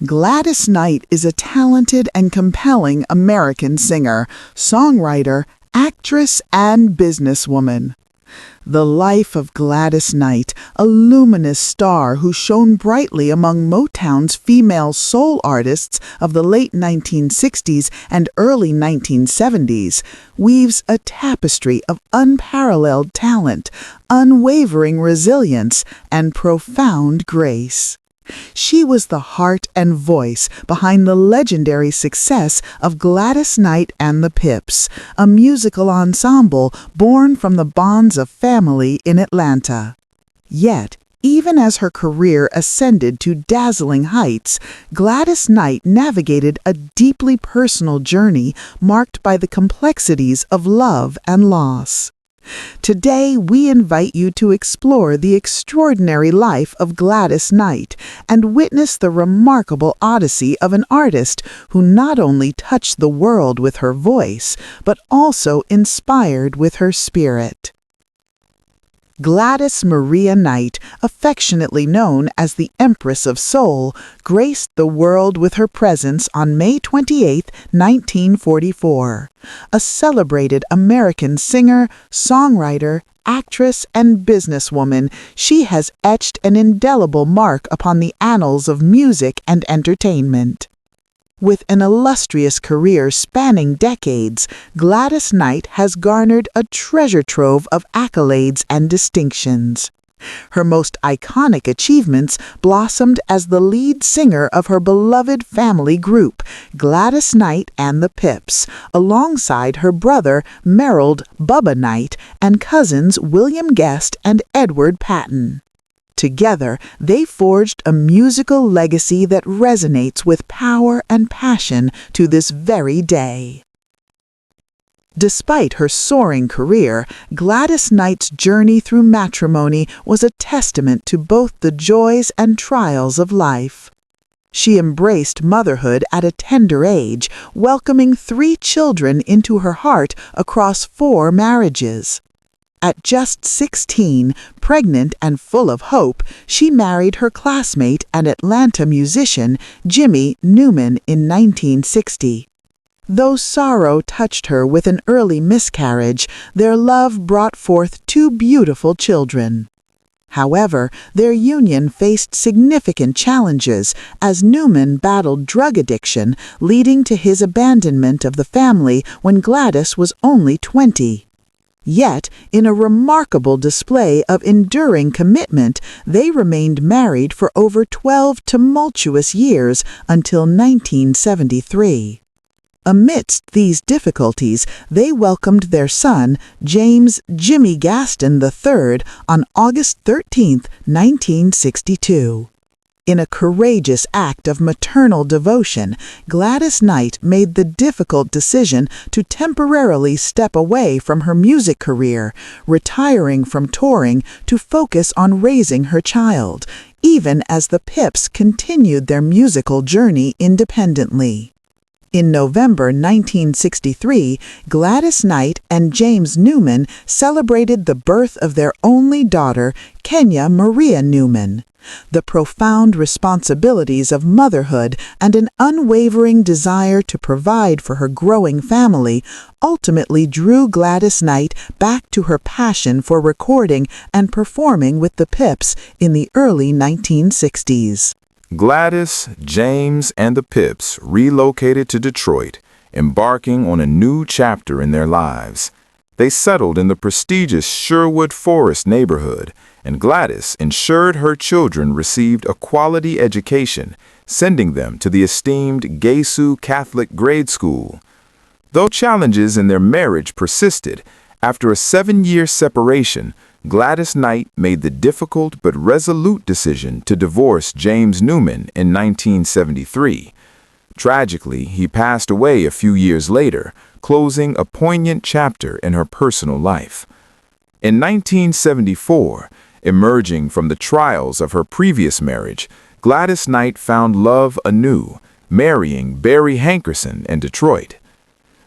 Gladys Knight is a talented and compelling American singer, songwriter, actress, and businesswoman. The life of Gladys Knight, a luminous star who shone brightly among Motown's female soul artists of the late 1960s and early 1970s, weaves a tapestry of unparalleled talent, unwavering resilience, and profound grace. She was the heart and voice behind the legendary success of Gladys Knight and the Pips, a musical ensemble born from the bonds of family in Atlanta. Yet, even as her career ascended to dazzling heights, Gladys Knight navigated a deeply personal journey marked by the complexities of love and loss. Today, we invite you to explore the extraordinary life of Gladys Knight and witness the remarkable odyssey of an artist who not only touched the world with her voice, but also inspired with her spirit. Gladys Maria Knight, affectionately known as the Empress of Soul, graced the world with her presence on May 28, 1944. A celebrated American singer, songwriter, actress, and businesswoman, she has etched an indelible mark upon the annals of music and entertainment. With an illustrious career spanning decades, Gladys Knight has garnered a treasure trove of accolades and distinctions. Her most iconic achievements blossomed as the lead singer of her beloved family group, Gladys Knight and the Pips, alongside her brother Merrill Bubba Knight and cousins William Guest and Edward Patton. Together, they forged a musical legacy that resonates with power and passion to this very day. Despite her soaring career, Gladys Knight's journey through matrimony was a testament to both the joys and trials of life. She embraced motherhood at a tender age, welcoming 3 children into her heart across 4 marriages. At just 16, pregnant and full of hope, she married her classmate and Atlanta musician Jimmy Newman in 1960. Though sorrow touched her with an early miscarriage, their love brought forth 2 beautiful children. However, their union faced significant challenges as Newman battled drug addiction, leading to his abandonment of the family when Gladys was only 20. Yet, in a remarkable display of enduring commitment, they remained married for over 12 tumultuous years until 1973. Amidst these difficulties, they welcomed their son, James Jimmy Gaston III, on August 13, 1962. In a courageous act of maternal devotion, Gladys Knight made the difficult decision to temporarily step away from her music career, retiring from touring to focus on raising her child, even as the Pips continued their musical journey independently. In November 1963, Gladys Knight and James Newman celebrated the birth of their only daughter, Kenya Maria Newman. The profound responsibilities of motherhood and an unwavering desire to provide for her growing family ultimately drew Gladys Knight back to her passion for recording and performing with the Pips in the early 1960s. Gladys, James, and the Pips relocated to Detroit, embarking on a new chapter in their lives. They settled in the prestigious Sherwood Forest neighborhood, and Gladys ensured her children received a quality education, sending them to the esteemed Gesu Catholic Grade School. Though challenges in their marriage persisted, after a 7-year separation, Gladys Knight made the difficult but resolute decision to divorce James Newman in 1973. Tragically, he passed away a few years later, closing a poignant chapter in her personal life. In 1974, emerging from the trials of her previous marriage, Gladys Knight found love anew, marrying Barry Hankerson in Detroit.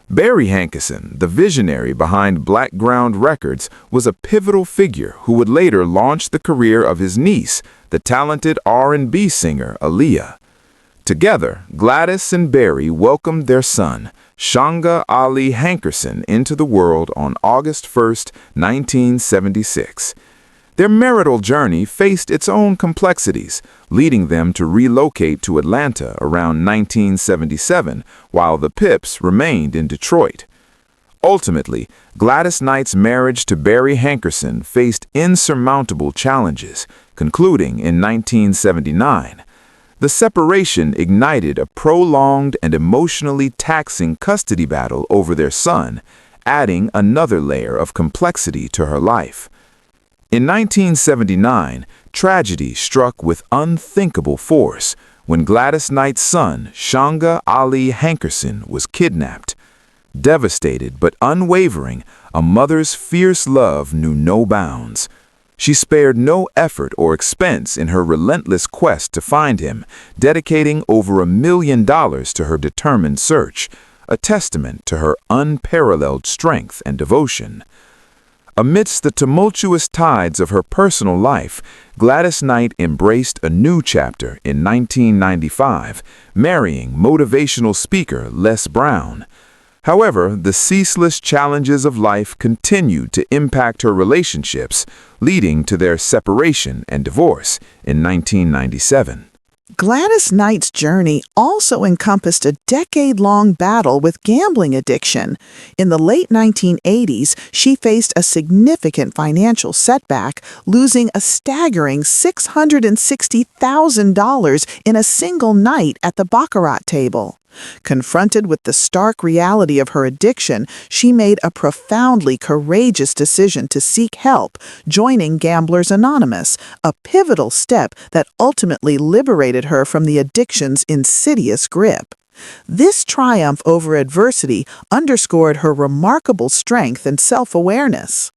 Barry Hankerson, the visionary behind Blackground Records, was a pivotal figure who would later launch the career of his niece, the talented R&B singer Aaliyah. Together, Gladys and Barry welcomed their son, Shanga Ali Hankerson, into the world on August 1, 1976. Their marital journey faced its own complexities, leading them to relocate to Atlanta around 1977, while the Pips remained in Detroit. Ultimately, Gladys Knight's marriage to Barry Hankerson faced insurmountable challenges, concluding in 1979. The separation ignited a prolonged and emotionally taxing custody battle over their son, adding another layer of complexity to her life. In 1979, tragedy struck with unthinkable force when Gladys Knight's son, Shanga Ali Hankerson, was kidnapped. Devastated but unwavering, a mother's fierce love knew no bounds. She spared no effort or expense in her relentless quest to find him, dedicating over $1 million to her determined search, a testament to her unparalleled strength and devotion. Amidst the tumultuous tides of her personal life, Gladys Knight embraced a new chapter in 1995, marrying motivational speaker Les Brown. However, the ceaseless challenges of life continued to impact her relationships, leading to their separation and divorce in 1997. Gladys Knight's journey also encompassed a decade-long battle with gambling addiction. In the late 1980s, she faced a significant financial setback, losing a staggering $660,000 in a single night at the baccarat table. Confronted with the stark reality of her addiction, she made a profoundly courageous decision to seek help, joining Gamblers Anonymous, a pivotal step that ultimately liberated her from the addiction's insidious grip. This triumph over adversity underscored her remarkable strength and self-awareness.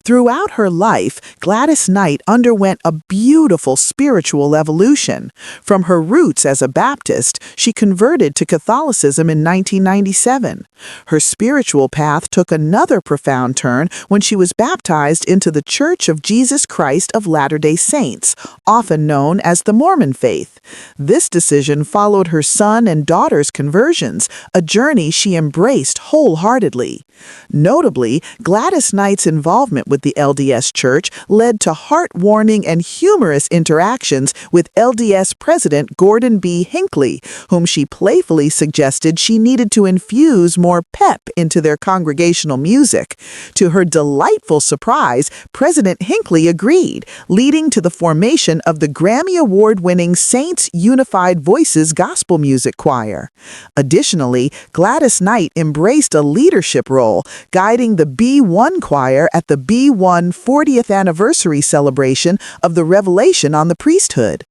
Throughout her life, Gladys Knight underwent a beautiful spiritual evolution. From her roots as a Baptist, she converted to Catholicism in 1997. Her spiritual path took another profound turn when she was baptized into the Church of Jesus Christ of Latter-day Saints, often known as the Mormon faith. This decision followed her son and daughter's conversions, a journey she embraced wholeheartedly. Notably, Gladys Knight's involvement with the LDS Church led to heart-warming and humorous interactions with LDS President Gordon B. Hinckley, whom she playfully suggested she needed to infuse more pep into their congregational music. To her delightful surprise, President Hinckley agreed, leading to the formation of the Grammy Award-winning Saints Unified Voices Gospel Music Choir. Additionally, Gladys Knight embraced a leadership role, guiding the B1 Choir at the B1 40th anniversary celebration of the Revelation on the Priesthood.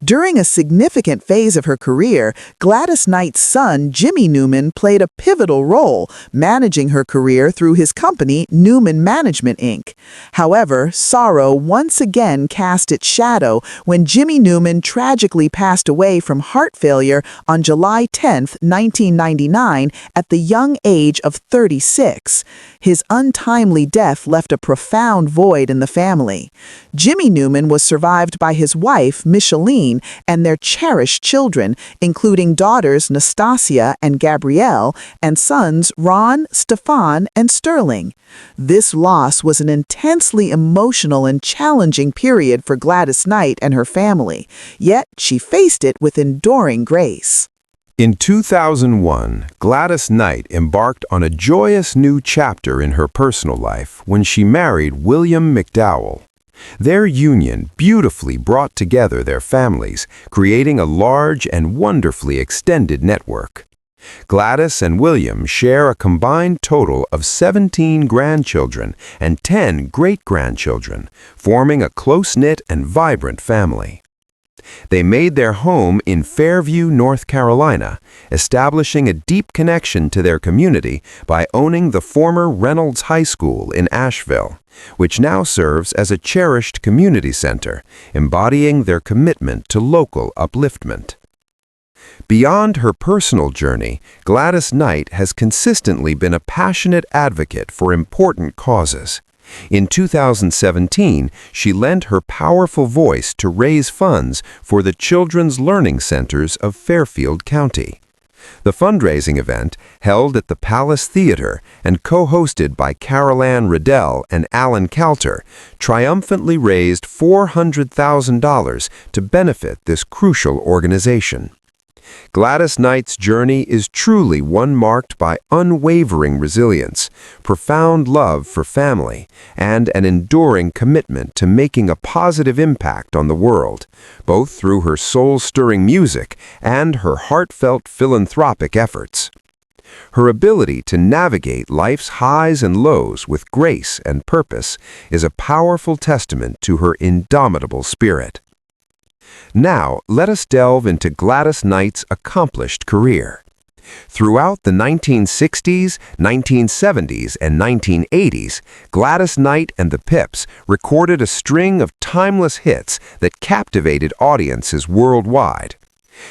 During a significant phase of her career, Gladys Knight's son, Jimmy Newman, played a pivotal role, managing her career through his company, Newman Management, Inc. However, sorrow once again cast its shadow when Jimmy Newman tragically passed away from heart failure on July 10, 1999, at the young age of 36. His untimely death left a profound void in the family. Jimmy Newman was survived by his wife, Micheline, and their cherished children, including daughters Nastasia and Gabrielle, and sons Ron, Stefan, and Sterling. This loss was an intensely emotional and challenging period for Gladys Knight and her family, yet she faced it with enduring grace. In 2001, Gladys Knight embarked on a joyous new chapter in her personal life when she married William McDowell. Their union beautifully brought together their families, creating a large and wonderfully extended network. Gladys and William share a combined total of 17 grandchildren and 10 great-grandchildren, forming a close-knit and vibrant family. They made their home in Fairview, North Carolina, establishing a deep connection to their community by owning the former Reynolds High School in Asheville, which now serves as a cherished community center, embodying their commitment to local upliftment. Beyond her personal journey, Gladys Knight has consistently been a passionate advocate for important causes. In 2017, she lent her powerful voice to raise funds for the Children's Learning Centers of Fairfield County. The fundraising event, held at the Palace Theater and co-hosted by Carol Ann Riddell and Alan Kalter, triumphantly raised $400,000 to benefit this crucial organization. Gladys Knight's journey is truly one marked by unwavering resilience, profound love for family, and an enduring commitment to making a positive impact on the world, both through her soul-stirring music and her heartfelt philanthropic efforts. Her ability to navigate life's highs and lows with grace and purpose is a powerful testament to her indomitable spirit. Now, let us delve into Gladys Knight's accomplished career. Throughout the 1960s, 1970s, and 1980s, Gladys Knight and the Pips recorded a string of timeless hits that captivated audiences worldwide.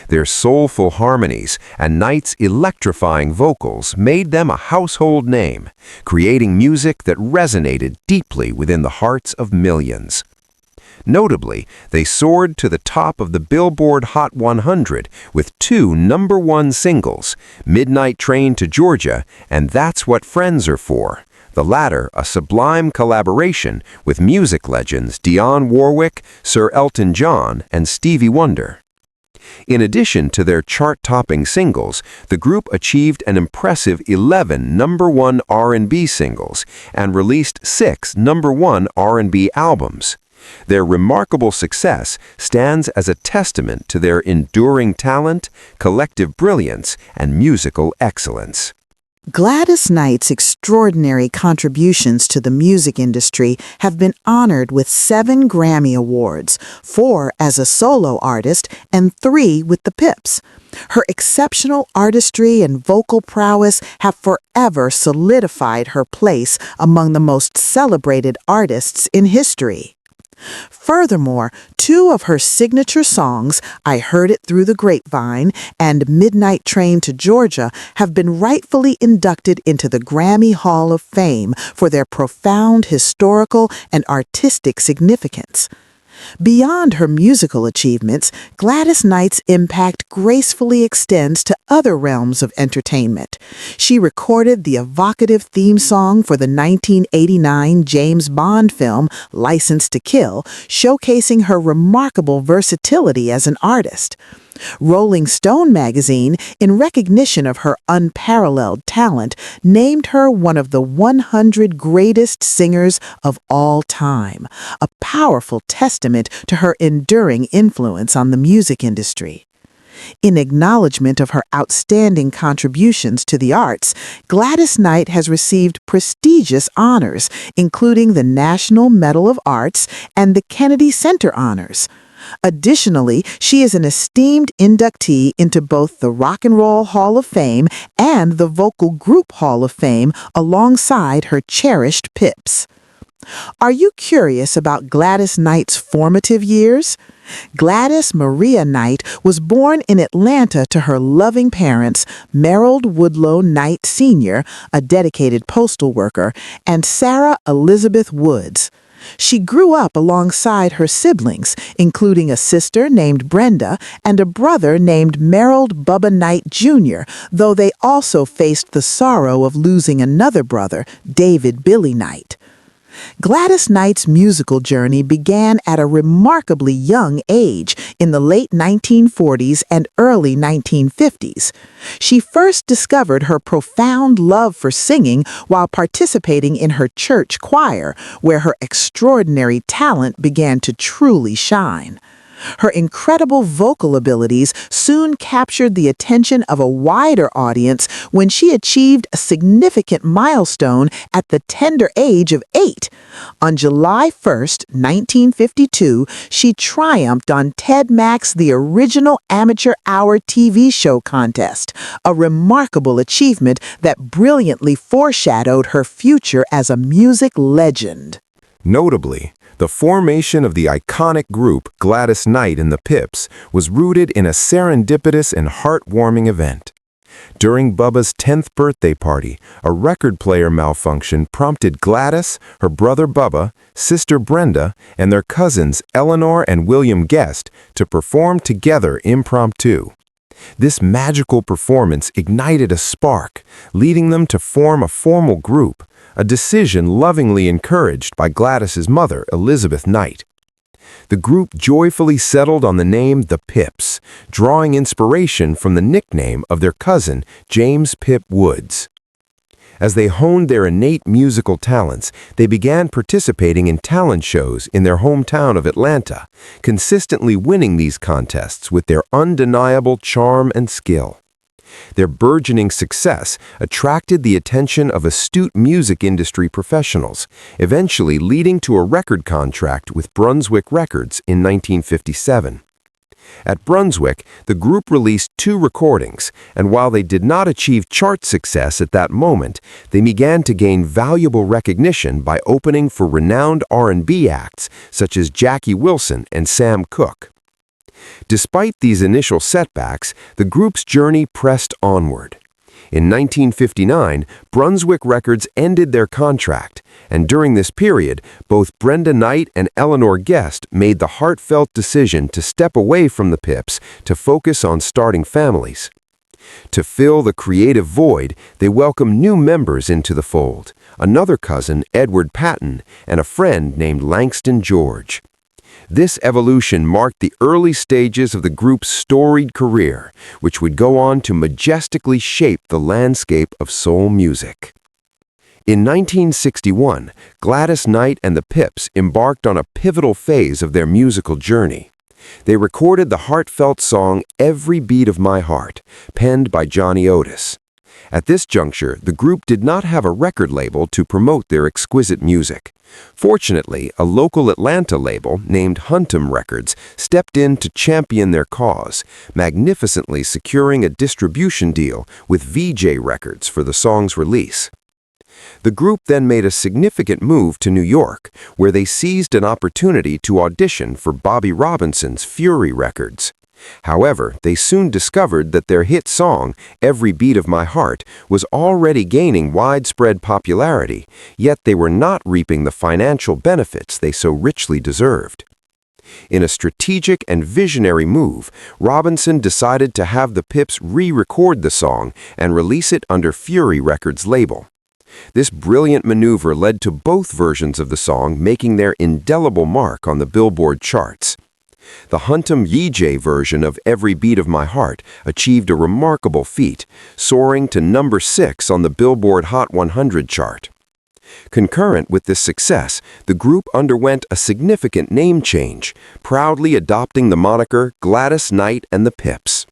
Their soulful harmonies and Knight's electrifying vocals made them a household name, creating music that resonated deeply within the hearts of millions. Notably, they soared to the top of the Billboard Hot 100 with two #1 singles, Midnight Train to Georgia and That's What Friends Are For, the latter a sublime collaboration with music legends Dionne Warwick, Sir Elton John, and Stevie Wonder. In addition to their chart-topping singles, the group achieved an impressive 11 #1 R&B singles and released 6 #1 R&B albums. Their remarkable success stands as a testament to their enduring talent, collective brilliance, and musical excellence. Gladys Knight's extraordinary contributions to the music industry have been honored with 7 Grammy Awards, 4 as a solo artist and 3 with the Pips. Her exceptional artistry and vocal prowess have forever solidified her place among the most celebrated artists in history. Furthermore, 2 of her signature songs, I Heard It Through the Grapevine and Midnight Train to Georgia, have been rightfully inducted into the Grammy Hall of Fame for their profound historical and artistic significance. Beyond her musical achievements, Gladys Knight's impact gracefully extends to other realms of entertainment. She recorded the evocative theme song for the 1989 James Bond film License to Kill, showcasing her remarkable versatility as an artist. Rolling Stone magazine, in recognition of her unparalleled talent, named her one of the 100 greatest singers of all time, a powerful testament to her enduring influence on the music industry. In acknowledgement of her outstanding contributions to the arts, Gladys Knight has received prestigious honors, including the National Medal of Arts and the Kennedy Center Honors. Additionally, she is an esteemed inductee into both the Rock and Roll Hall of Fame and the Vocal Group Hall of Fame alongside her cherished Pips. Are you curious about Gladys Knight's formative years? Gladys Maria Knight was born in Atlanta to her loving parents, Merrill Woodlow Knight Sr., a dedicated postal worker, and Sarah Elizabeth Woods. She grew up alongside her siblings, including a sister named Brenda and a brother named Merrill Bubba Knight Jr., though they also faced the sorrow of losing another brother, David Billy Knight. Gladys Knight's musical journey began at a remarkably young age in the late 1940s and early 1950s. She first discovered her profound love for singing while participating in her church choir, where her extraordinary talent began to truly shine. Her incredible vocal abilities soon captured the attention of a wider audience when she achieved a significant milestone at the tender age of 8. On July 1, 1952, she triumphed on Ted Mack's The Original Amateur Hour TV show contest, a remarkable achievement that brilliantly foreshadowed her future as a music legend. Notably, the formation of the iconic group Gladys Knight and the Pips was rooted in a serendipitous and heartwarming event. During Bubba's 10th birthday party, a record player malfunction prompted Gladys, her brother Bubba, sister Brenda, and their cousins Eleanor and William Guest to perform together impromptu. This magical performance ignited a spark, leading them to form a formal group, a decision lovingly encouraged by Gladys's mother, Elizabeth Knight. The group joyfully settled on the name The Pips, drawing inspiration from the nickname of their cousin, James Pip Woods. As they honed their innate musical talents, they began participating in talent shows in their hometown of Atlanta, consistently winning these contests with their undeniable charm and skill. Their burgeoning success attracted the attention of astute music industry professionals, eventually leading to a record contract with Brunswick Records in 1957. At Brunswick, the group released 2 recordings, and while they did not achieve chart success at that moment, they began to gain valuable recognition by opening for renowned R&B acts such as Jackie Wilson and Sam Cooke. Despite these initial setbacks, the group's journey pressed onward. In 1959, Brunswick Records ended their contract, and during this period, both Brenda Knight and Eleanor Guest made the heartfelt decision to step away from the Pips to focus on starting families. To fill the creative void, they welcomed new members into the fold, another cousin, Edward Patton, and a friend named Langston George. This evolution marked the early stages of the group's storied career, which would go on to majestically shape the landscape of soul music. In 1961, Gladys Knight and the Pips embarked on a pivotal phase of their musical journey. They recorded the heartfelt song Every Beat of My Heart, penned by Johnny Otis. At this juncture, the group did not have a record label to promote their exquisite music. Fortunately, a local Atlanta label named Huntum Records stepped in to champion their cause, magnificently securing a distribution deal with VJ Records for the song's release. The group then made a significant move to New York, where they seized an opportunity to audition for Bobby Robinson's Fury Records. However, they soon discovered that their hit song, Every Beat of My Heart, was already gaining widespread popularity, yet they were not reaping the financial benefits they so richly deserved. In a strategic and visionary move, Robinson decided to have the Pips re-record the song and release it under Fury Records' label. This brilliant maneuver led to both versions of the song making their indelible mark on the Billboard charts. The Huntum Yee version of Every Beat of My Heart achieved a remarkable feat, soaring to number 6 on the Billboard Hot 100 chart. Concurrent with this success, the group underwent a significant name change, proudly adopting the moniker Gladys Knight and the Pips.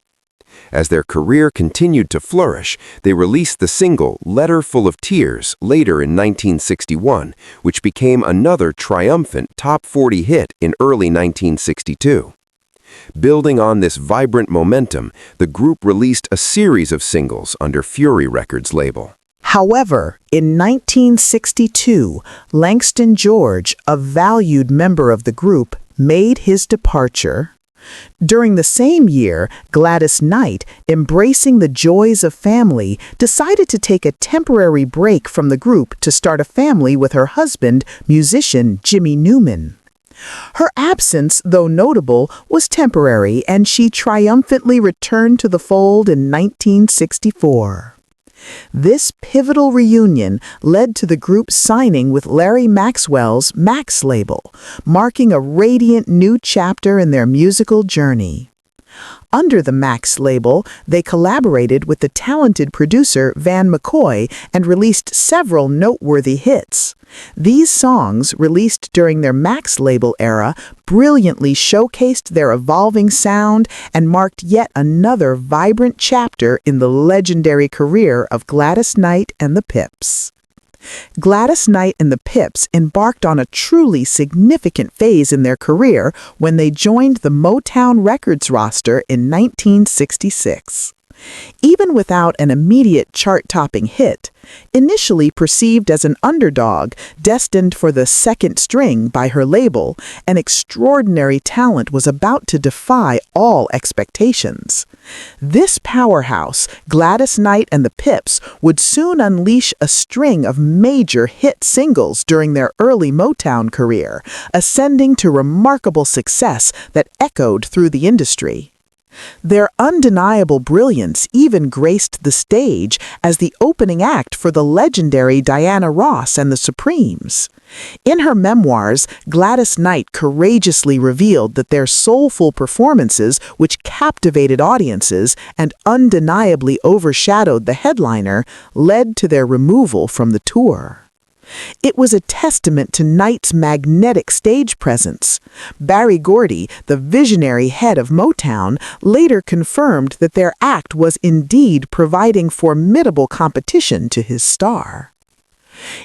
As their career continued to flourish, they released the single Letter Full of Tears later in 1961, which became another triumphant top 40 hit in early 1962. Building on this vibrant momentum, the group released a series of singles under Fury Records' label. However, in 1962, Langston George, a valued member of the group, made his departure. During the same year, Gladys Knight, embracing the joys of family, decided to take a temporary break from the group to start a family with her husband, musician Jimmy Newman. Her absence, though notable, was temporary, and she triumphantly returned to the fold in 1964. This pivotal reunion led to the group signing with Larry Maxwell's Max label, marking a radiant new chapter in their musical journey. Under the Max label, they collaborated with the talented producer Van McCoy and released several noteworthy hits. These songs, released during their Max label era, brilliantly showcased their evolving sound and marked yet another vibrant chapter in the legendary career of Gladys Knight and the Pips. Gladys Knight and the Pips embarked on a truly significant phase in their career when they joined the Motown Records roster in 1966. Even without an immediate chart-topping hit, initially perceived as an underdog destined for the second string by her label, an extraordinary talent was about to defy all expectations. This powerhouse, Gladys Knight and the Pips, would soon unleash a string of major hit singles during their early Motown career, ascending to remarkable success that echoed through the industry. Their undeniable brilliance even graced the stage as the opening act for the legendary Diana Ross and the Supremes. In her memoirs, Gladys Knight courageously revealed that their soulful performances, which captivated audiences and undeniably overshadowed the headliner, led to their removal from the tour. It was a testament to Knight's magnetic stage presence. Barry Gordy, the visionary head of Motown, later confirmed that their act was indeed providing formidable competition to his star.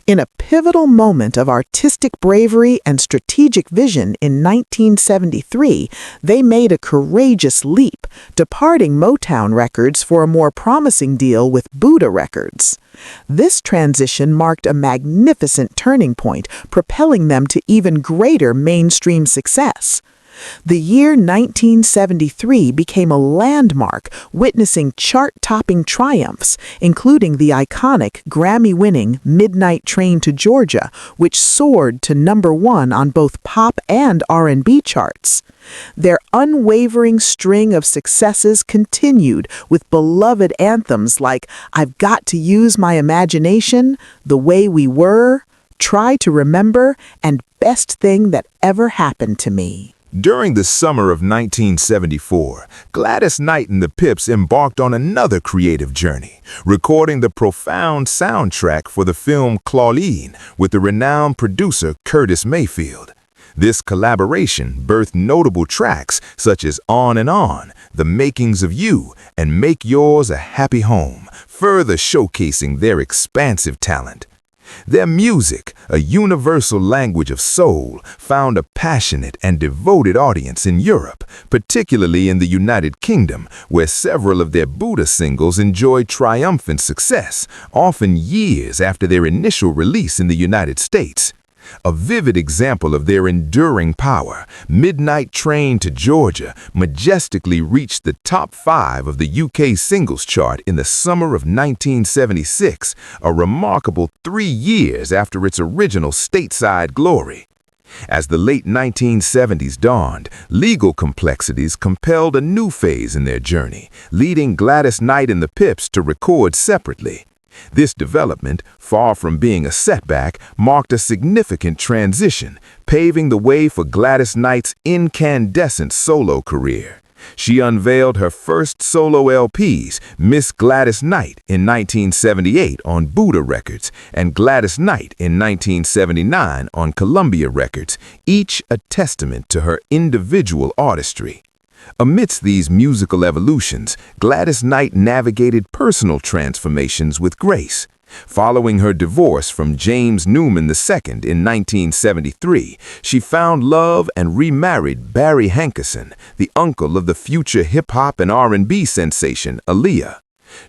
In a pivotal moment of artistic bravery and strategic vision in 1973, they made a courageous leap, departing Motown Records for a more promising deal with Buddha Records. This transition marked a magnificent turning point, propelling them to even greater mainstream success. The year 1973 became a landmark, witnessing chart-topping triumphs, including the iconic Grammy-winning Midnight Train to Georgia, which soared to #1 on both pop and R&B charts. Their unwavering string of successes continued with beloved anthems like I've Got to Use My Imagination, The Way We Were, Try to Remember, and Best Thing That Ever Happened to Me. During the summer of 1974, Gladys Knight and the Pips embarked on another creative journey, recording the profound soundtrack for the film Claudine with the renowned producer Curtis Mayfield. This collaboration birthed notable tracks such as On and On, The Makings of You, and Make Yours a Happy Home, further showcasing their expansive talent. Their music, a universal language of soul, found a passionate and devoted audience in Europe, particularly in the United Kingdom, where several of their Buddha singles enjoyed triumphant success, often years after their initial release in the United States. A vivid example of their enduring power, Midnight Train to Georgia majestically reached the top 5 of the UK singles chart in the summer of 1976, a remarkable 3 years after its original stateside glory. As the late 1970s dawned, legal complexities compelled a new phase in their journey, leading Gladys Knight and the Pips to record separately. This development, far from being a setback, marked a significant transition, paving the way for Gladys Knight's incandescent solo career. She unveiled her first solo LPs, Miss Gladys Knight, in 1978 on Buddha Records and Gladys Knight in 1979 on Columbia Records, each a testament to her individual artistry. Amidst these musical evolutions, Gladys Knight navigated personal transformations with grace. Following her divorce from James Newman II in 1973, she found love and remarried Barry Hankerson, the uncle of the future hip-hop and R&B sensation Aaliyah.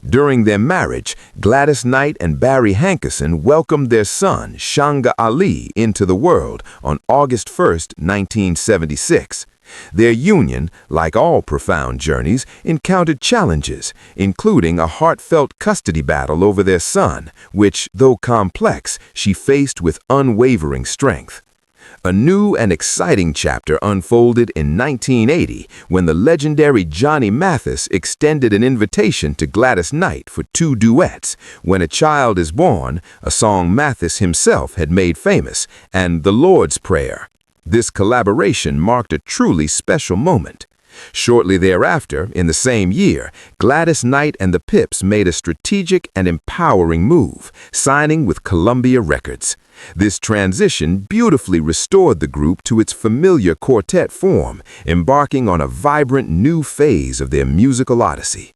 During their marriage, Gladys Knight and Barry Hankerson welcomed their son, Shanga Ali, into the world on August 1, 1976. Their union, like all profound journeys, encountered challenges, including a heartfelt custody battle over their son, which, though complex, she faced with unwavering strength. A new and exciting chapter unfolded in 1980 when the legendary Johnny Mathis extended an invitation to Gladys Knight for 2 duets, When a Child is Born, a song Mathis himself had made famous, and The Lord's Prayer. This collaboration marked a truly special moment. Shortly thereafter, in the same year, Gladys Knight and the Pips made a strategic and empowering move, signing with Columbia Records. This transition beautifully restored the group to its familiar quartet form, embarking on a vibrant new phase of their musical odyssey.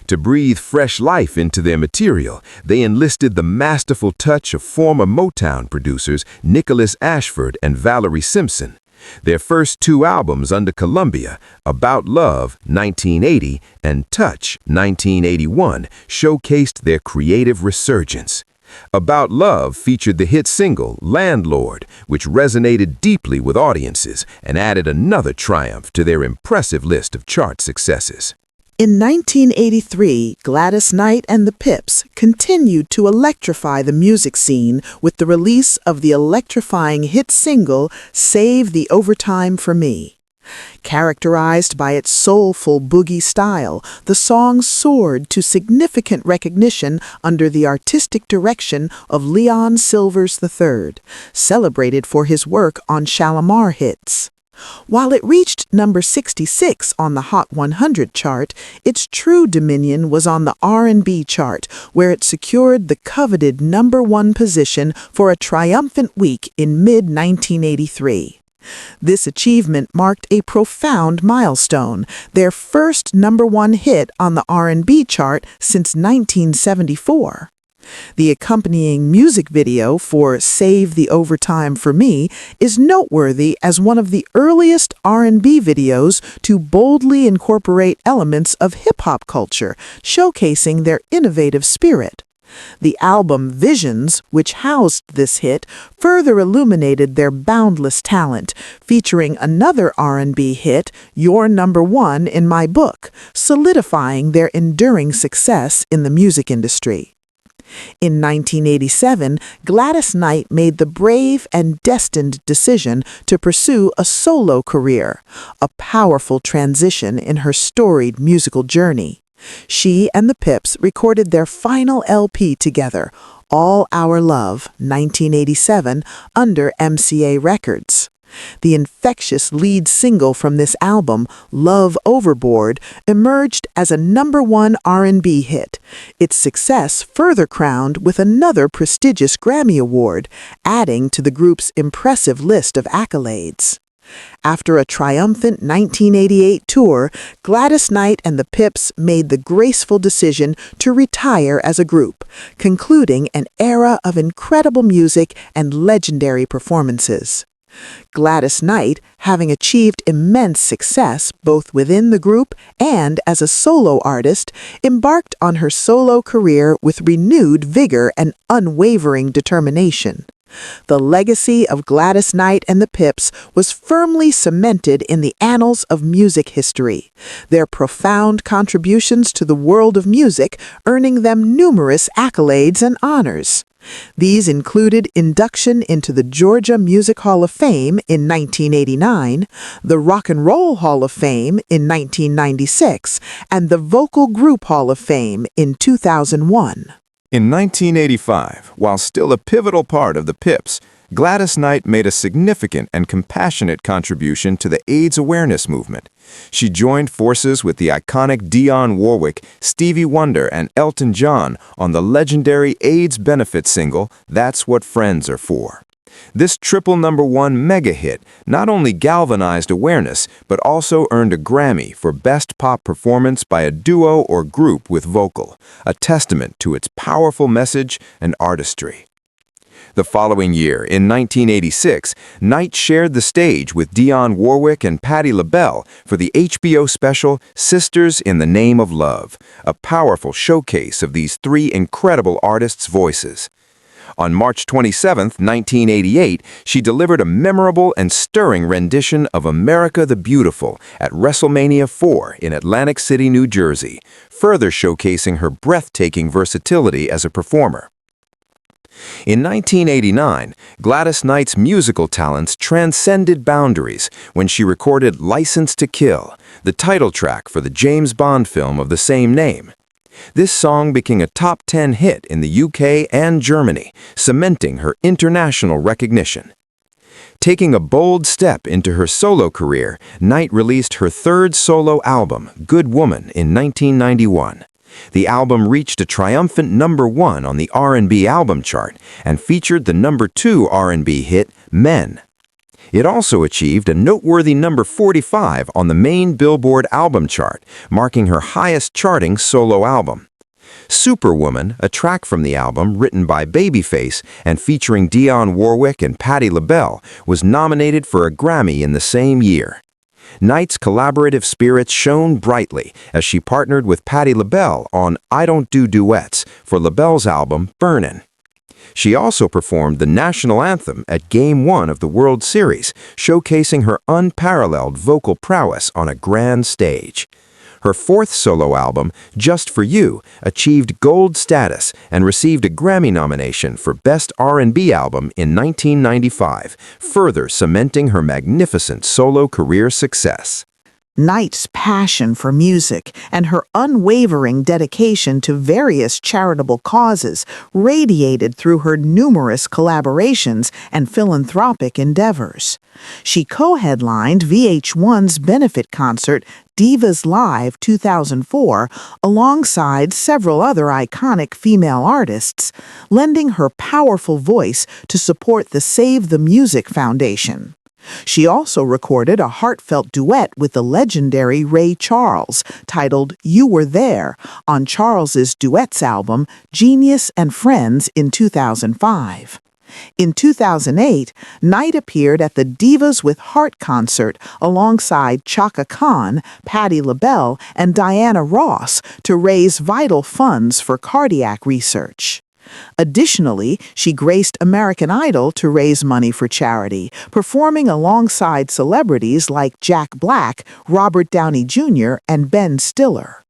To breathe fresh life into their material, they enlisted the masterful touch of former Motown producers Nicholas Ashford and Valerie Simpson. Their first two albums under Columbia, About Love, 1980, and Touch, 1981, showcased their creative resurgence. About Love featured the hit single, Landlord, which resonated deeply with audiences and added another triumph to their impressive list of chart successes. In 1983, Gladys Knight and the Pips continued to electrify the music scene with the release of the electrifying hit single, Save the Overtime for Me. Characterized by its soulful boogie style, the song soared to significant recognition under the artistic direction of Leon Silvers III, celebrated for his work on Shalimar hits. While it reached number 66 on the Hot 100 chart, its true dominion was on the R&B chart, where it secured the coveted number 1 position for a triumphant week in mid-1983. This achievement marked a profound milestone, their first number 1 hit on the R&B chart since 1974. The accompanying music video for Save the Overtime for Me is noteworthy as one of the earliest R&B videos to boldly incorporate elements of hip-hop culture, showcasing their innovative spirit. The album Visions, which housed this hit, further illuminated their boundless talent, featuring another R&B hit, You're Number One in My Book, solidifying their enduring success in the music industry. In 1987, Gladys Knight made the brave and destined decision to pursue a solo career, a powerful transition in her storied musical journey. She and the Pips recorded their final LP together, All Our Love, 1987, under MCA Records. The infectious lead single from this album, Love Overboard, emerged as a number 1 R&B hit. Its success further crowned with another prestigious Grammy Award, adding to the group's impressive list of accolades. After a triumphant 1988 tour, Gladys Knight and the Pips made the graceful decision to retire as a group, concluding an era of incredible music and legendary performances. Gladys Knight, having achieved immense success both within the group and as a solo artist, embarked on her solo career with renewed vigor and unwavering determination. The legacy of Gladys Knight and the Pips was firmly cemented in the annals of music history, their profound contributions to the world of music earning them numerous accolades and honors. These included induction into the Georgia Music Hall of Fame in 1989, the Rock and Roll Hall of Fame in 1996, and the Vocal Group Hall of Fame in 2001. In 1985, while still a pivotal part of the Pips, Gladys Knight made a significant and compassionate contribution to the AIDS awareness movement. She joined forces with the iconic Dionne Warwick, Stevie Wonder, and Elton John on the legendary AIDS benefit single, That's What Friends Are For. This triple number 1 mega hit not only galvanized awareness, but also earned a Grammy for Best Pop Performance by a duo or group with vocal, a testament to its powerful message and artistry. The following year, in 1986, Knight shared the stage with Dionne Warwick and Patti LaBelle for the HBO special Sisters in the Name of Love, a powerful showcase of these 3 incredible artists' voices. On March 27, 1988, she delivered a memorable and stirring rendition of America the Beautiful at WrestleMania 4 in Atlantic City, New Jersey, further showcasing her breathtaking versatility as a performer. In 1989, Gladys Knight's musical talents transcended boundaries when she recorded License to Kill, the title track for the James Bond film of the same name. This song became a top 10 hit in the UK and Germany, cementing her international recognition. Taking a bold step into her solo career, Knight released her third solo album, Good Woman, in 1991. The album reached a triumphant number 1 on the R&B album chart and featured the number 2 R&B hit, Men. It also achieved a noteworthy number 45 on the main Billboard album chart, marking her highest charting solo album. Superwoman, a track from the album written by Babyface and featuring Dionne Warwick and Patti LaBelle, was nominated for a Grammy in the same year. Knight's collaborative spirits shone brightly as she partnered with Patti LaBelle on I Don't Do Duets for LaBelle's album Burnin'. She also performed the national anthem at Game 1 of the World Series, showcasing her unparalleled vocal prowess on a grand stage. Her fourth solo album, Just For You, achieved gold status and received a Grammy nomination for Best R&B Album in 1995, further cementing her magnificent solo career success. Knight's passion for music and her unwavering dedication to various charitable causes radiated through her numerous collaborations and philanthropic endeavors. She co-headlined VH1's benefit concert Divas Live 2004 alongside several other iconic female artists, lending her powerful voice to support the Save the Music Foundation. She also recorded a heartfelt duet with the legendary Ray Charles, titled You Were There, on Charles's duets album Genius and Friends in 2005. In 2008, Knight appeared at the Divas with Heart concert alongside Chaka Khan, Patti LaBelle, and Diana Ross to raise vital funds for cardiac research. Additionally, she graced American Idol to raise money for charity, performing alongside celebrities like Jack Black, Robert Downey Jr., and Ben Stiller.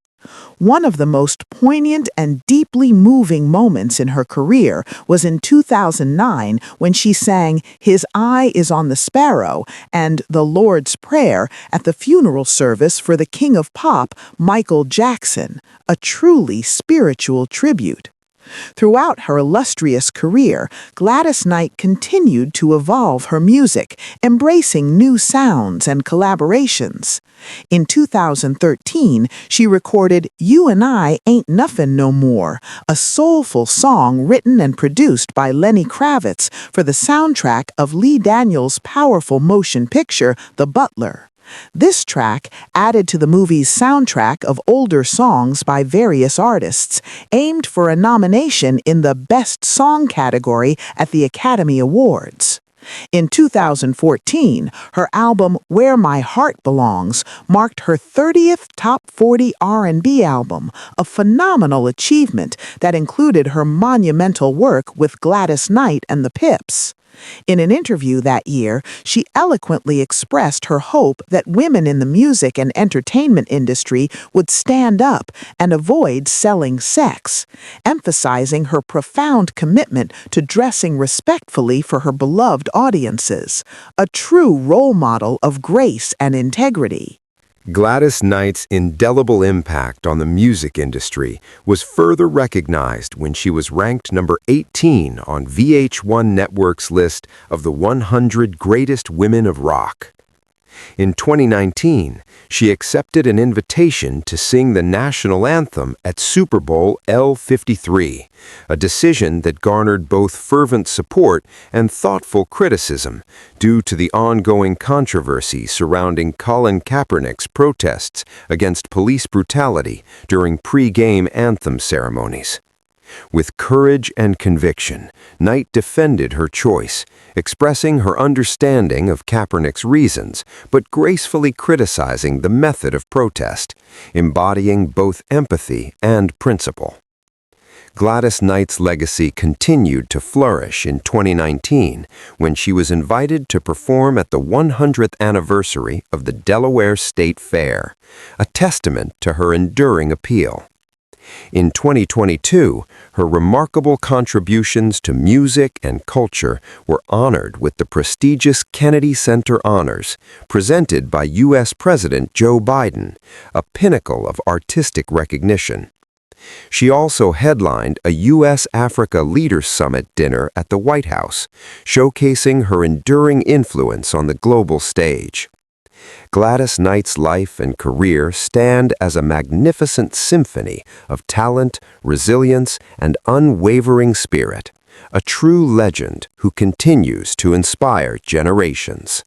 One of the most poignant and deeply moving moments in her career was in 2009 when she sang His Eye is on the Sparrow and The Lord's Prayer at the funeral service for the King of Pop, Michael Jackson, a truly spiritual tribute. Throughout her illustrious career, Gladys Knight continued to evolve her music, embracing new sounds and collaborations. In 2013, she recorded You and I Ain't Nothin' No More, a soulful song written and produced by Lenny Kravitz for the soundtrack of Lee Daniels' powerful motion picture, The Butler. This track, added to the movie's soundtrack of older songs by various artists, aimed for a nomination in the Best Song category at the Academy Awards. In 2014, her album Where My Heart Belongs marked her 30th Top 40 R&B album, a phenomenal achievement that included her monumental work with Gladys Knight and the Pips. In an interview that year, she eloquently expressed her hope that women in the music and entertainment industry would stand up and avoid selling sex, emphasizing her profound commitment to dressing respectfully for her beloved audiences, a true role model of grace and integrity. Gladys Knight's indelible impact on the music industry was further recognized when she was ranked number 18 on VH1 Network's list of the 100 Greatest Women of Rock. In 2019, she accepted an invitation to sing the national anthem at Super Bowl L53, a decision that garnered both fervent support and thoughtful criticism due to the ongoing controversy surrounding Colin Kaepernick's protests against police brutality during pre-game anthem ceremonies. With courage and conviction, Knight defended her choice, expressing her understanding of Kaepernick's reasons, but gracefully criticizing the method of protest, embodying both empathy and principle. Gladys Knight's legacy continued to flourish in 2019 when she was invited to perform at the 100th anniversary of the Delaware State Fair, a testament to her enduring appeal. In 2022, her remarkable contributions to music and culture were honored with the prestigious Kennedy Center Honors, presented by U.S. President Joe Biden, a pinnacle of artistic recognition. She also headlined a U.S.-Africa Leaders Summit dinner at the White House, showcasing her enduring influence on the global stage. Gladys Knight's life and career stand as a magnificent symphony of talent, resilience, and unwavering spirit, a true legend who continues to inspire generations.